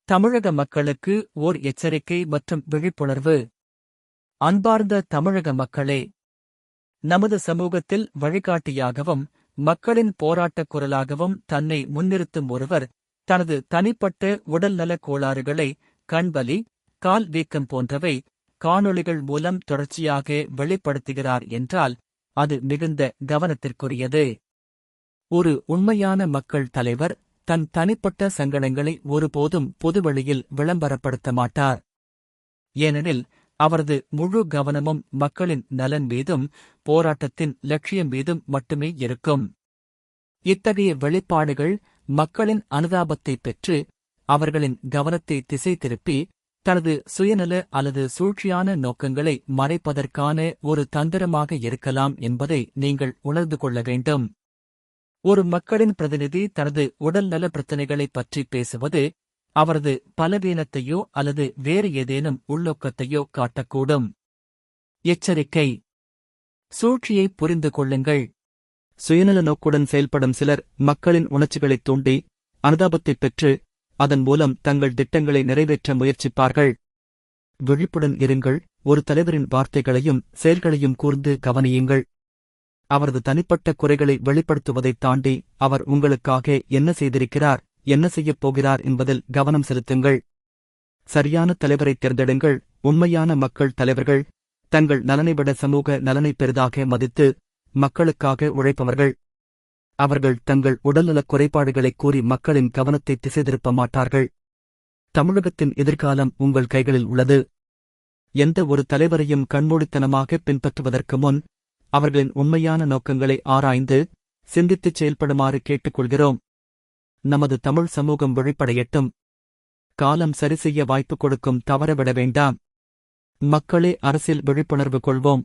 தமிழக மக்களுக்கு ஓர் எச்சரிக்கை மற்றும் விழிப்புணர்வு. அன்பார்ந்த தமிழக மக்களே, நமது சமூகத்தில் வழிகாட்டியாகவும் மக்களின் போராட்டக் குரலாகவும் தன்னை முன்னிறுத்தும் ஒருவர் தனது தனிப்பட்ட உடல்நலக் கோளாறுகளை, கண்வலி, கால் வீக்கம் போன்றவை காணொளிகள் மூலம் தொடர்ச்சியாக வெளிப்படுத்துகிறார் என்றால் அது மிகுந்த கவனத்திற்குரியது. ஒரு உண்மையான மக்கள் தலைவர் தன் தனிப்பட்ட சங்கடங்களை ஒருபோதும் பொதுவெளியில் விளம்பரப்படுத்த மாட்டார். ஏனெனில் அவரது முழு கவனமும் மக்களின் நலன் மீதும் போராட்டத்தின் லட்சியம் மீதும் மட்டுமே இருக்கும். இத்தகைய வெளிப்பாடுகள் மக்களின் அனுதாபத்தைப் பெற்று அவர்களின் கவனத்தை திசை திருப்பி தனது சுயநல அல்லது சூழ்ச்சியான நோக்கங்களை மறைப்பதற்கான ஒரு தந்திரமாக இருக்கலாம் என்பதை நீங்கள் உணர்ந்து கொள்ள வேண்டும். ஒரு மக்களின் பிரதிநிதி தனது உடல்நல பிரச்சினைகளைப் பற்றி பேசுவது அவரது பலவீனத்தையோ அல்லது வேறு ஏதேனும் உள்நோக்கத்தையோ காட்டக்கூடும். எச்சரிக்கை: சூழ்ச்சியை புரிந்து கொள்ளுங்கள். சுயநல நோக்குடன் செயல்படும் சிலர் மக்களின் உணர்ச்சிகளைத் தூண்டி அனுதாபத்தைப் பெற்று அதன் மூலம் தங்கள் திட்டங்களை நிறைவேற்ற முயற்சிப்பார்கள். விழிப்புடன் இருங்கள். ஒரு தலைவரின் வார்த்தைகளையும் செயல்களையும் கூர்ந்து கவனியுங்கள். அவரது தனிப்பட்ட குறைகளை வெளிப்படுத்துவதைத் தாண்டி அவர் உங்களுக்காக என்ன செய்திருக்கிறார், என்ன செய்யப் போகிறார் என்பதில் கவனம் செலுத்துங்கள். சரியான தலைவரைத் தேர்ந்தெடுங்கள். உண்மையான மக்கள் தலைவர்கள் தங்கள் நலனை விட சமூக நலனை பெரிதாக மதித்து மக்களுக்காக உழைப்பவர்கள். அவர்கள் தங்கள் உடல்நலக் குறைபாடுகளைக் கூறி மக்களின் கவனத்தை திசை திருப்ப மாட்டார்கள். தமிழகத்தின் எதிர்காலம் உங்கள் கைகளில் உள்ளது. எந்த ஒரு தலைவரையும் கண்மூடித்தனமாக பின்பற்றுவதற்கு முன் அவர்களின் உண்மையான நோக்கங்களை ஆராய்ந்து சிந்தித்துச் செயல்படுமாறு கேட்டுக்கொள்கிறோம். நமது தமிழ் சமூகம் விழிப்படையட்டும். காலம் சரிசெய்ய வாய்ப்பு கொடுக்கும் தவறவிட வேண்டாம். மக்களே, அரசியல் விழிப்புணர்வு கொள்வோம்.